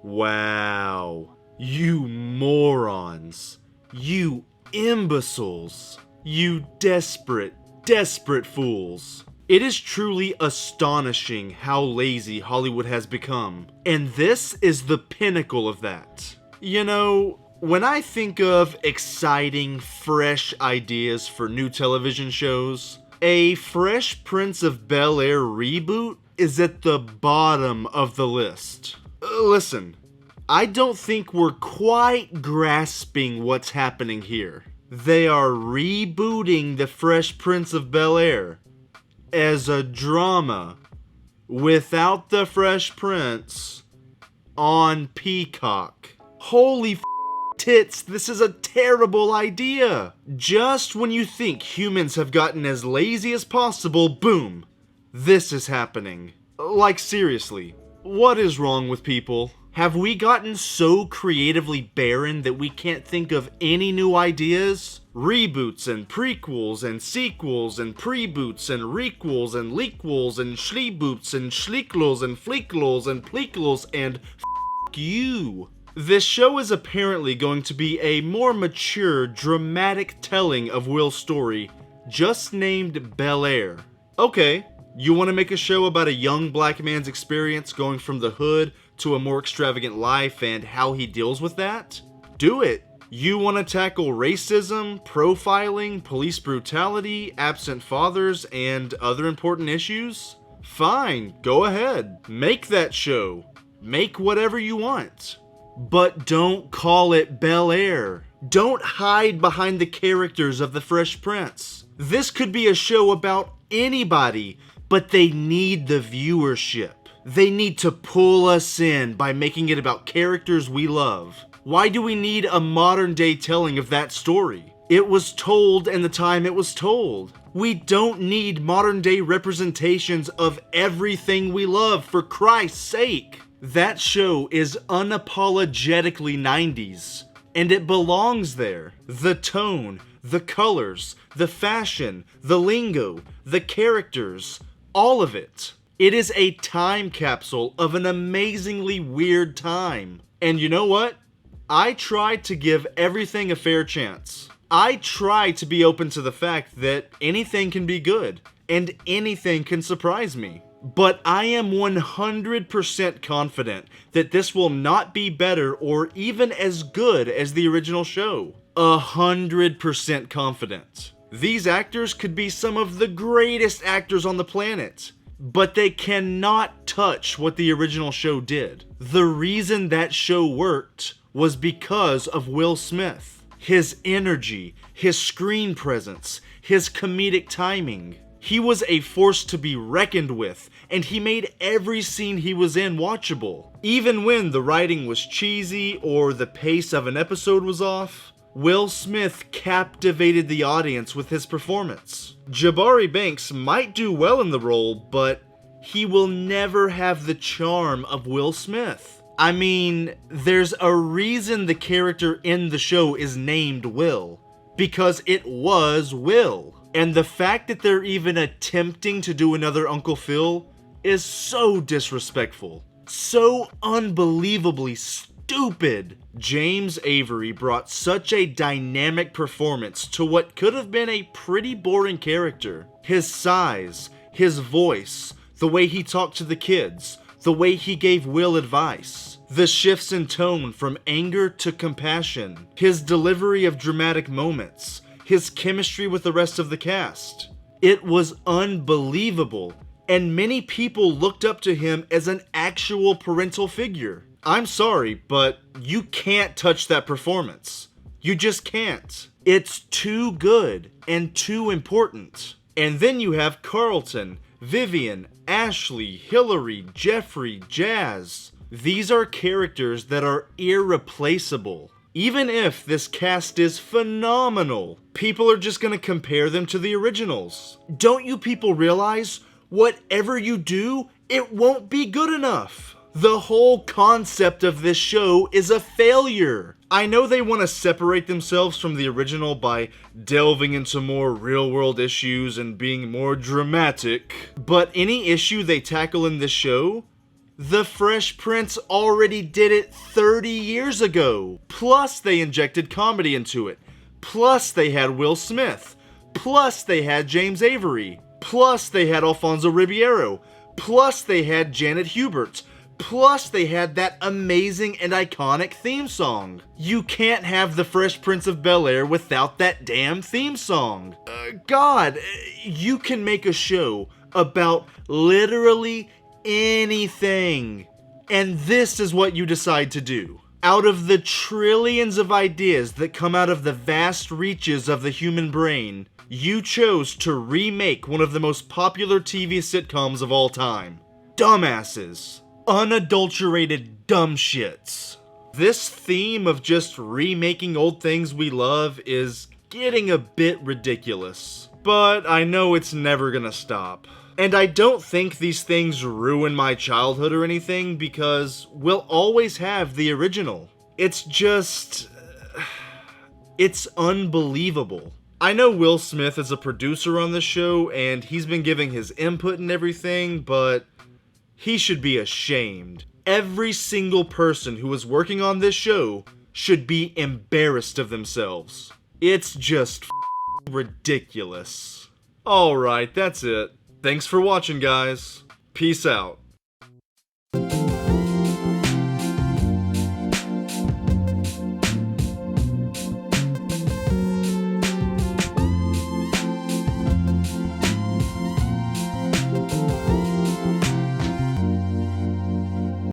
Wow. You morons. You imbeciles. You desperate, desperate fools. It is truly astonishing how lazy Hollywood has become, and this is the pinnacle of that. You know, when I think of exciting, fresh ideas for new television shows, a Fresh Prince of Bel-Air reboot is at the bottom of the list. Listen, I don't think we're quite grasping what's happening here. They are rebooting the Fresh Prince of Bel-Air as a drama without the Fresh Prince on Peacock. Holy tits, this is a terrible idea. Just when you think humans have gotten as lazy as possible, boom, this is happening. Like seriously, what is wrong with people? Have we gotten so creatively barren that we can't think of any new ideas? Reboots and prequels and sequels and preboots and requels and lequels and schleeboots and schleeklos and fleeklos and pleeklos and f*** you. This show is apparently going to be a more mature, dramatic telling of Will's story, just named Bel-Air. Okay, you want to make a show about a young black man's experience going from the hood to a more extravagant life and how he deals with that? Do it. You want to tackle racism, profiling, police brutality, absent fathers, and other important issues? Fine, go ahead. Make that show. Make whatever you want. But don't call it Bel-Air. Don't hide behind the characters of the Fresh Prince. This could be a show about anybody, but they need the viewership. They need to pull us in by making it about characters we love. Why do we need a modern day telling of that story? It was told in the time it was told. We don't need modern day representations of everything we love, for Christ's sake. That show is unapologetically 90s, and it belongs there. The tone, the colors, the fashion, the lingo, the characters, all of it. It is a time capsule of an amazingly weird time. And you know what? I try to give everything a fair chance. I try to be open to the fact that anything can be good, and anything can surprise me. But I am 100% confident that this will not be better or even as good as the original show. 100% confident. These actors could be some of the greatest actors on the planet, but they cannot touch what the original show did. The reason that show worked was because of Will Smith. His energy, his screen presence, his comedic timing. He was a force to be reckoned with, and he made every scene he was in watchable. Even when the writing was cheesy or the pace of an episode was off, Will Smith captivated the audience with his performance. Jabari Banks might do well in the role, but he will never have the charm of Will Smith. I mean, there's a reason the character in the show is named Will, because it was Will. And the fact that they're even attempting to do another Uncle Phil is so disrespectful. So unbelievably stupid. James Avery brought such a dynamic performance to what could have been a pretty boring character. His size, his voice, the way he talked to the kids, the way he gave Will advice, the shifts in tone from anger to compassion, his delivery of dramatic moments, his chemistry with the rest of the cast. It was unbelievable, and many people looked up to him as an actual parental figure. I'm sorry, but you can't touch that performance. You just can't. It's too good and too important. And then you have Carlton, Vivian, Ashley, Hillary, Jeffrey, Jazz. These are characters that are irreplaceable. Even if this cast is phenomenal, people are just gonna compare them to the originals. Don't you people realize, whatever you do, it won't be good enough? The whole concept of this show is a failure. I know they want to separate themselves from the original by delving into more real-world issues and being more dramatic, but any issue they tackle in this show, The Fresh Prince already did it 30 years ago. Plus they injected comedy into it. Plus they had Will Smith. Plus they had James Avery. Plus they had Alfonso Ribeiro. Plus they had Janet Hubert. Plus they had that amazing and iconic theme song. You can't have The Fresh Prince of Bel-Air without that damn theme song. God, you can make a show about literally anything. And this is what you decide to do. Out of the trillions of ideas that come out of the vast reaches of the human brain, you chose to remake one of the most popular TV sitcoms of all time. Dumbasses. Unadulterated dumb shits. This theme of just remaking old things we love is getting a bit ridiculous. But I know it's never gonna stop. And I don't think these things ruin my childhood or anything because we'll always have the original. It's just... it's unbelievable. I know Will Smith is a producer on the show and he's been giving his input and everything, but he should be ashamed. Every single person who is working on this show should be embarrassed of themselves. It's just ridiculous. Alright, that's it. Thanks for watching, guys. Peace out.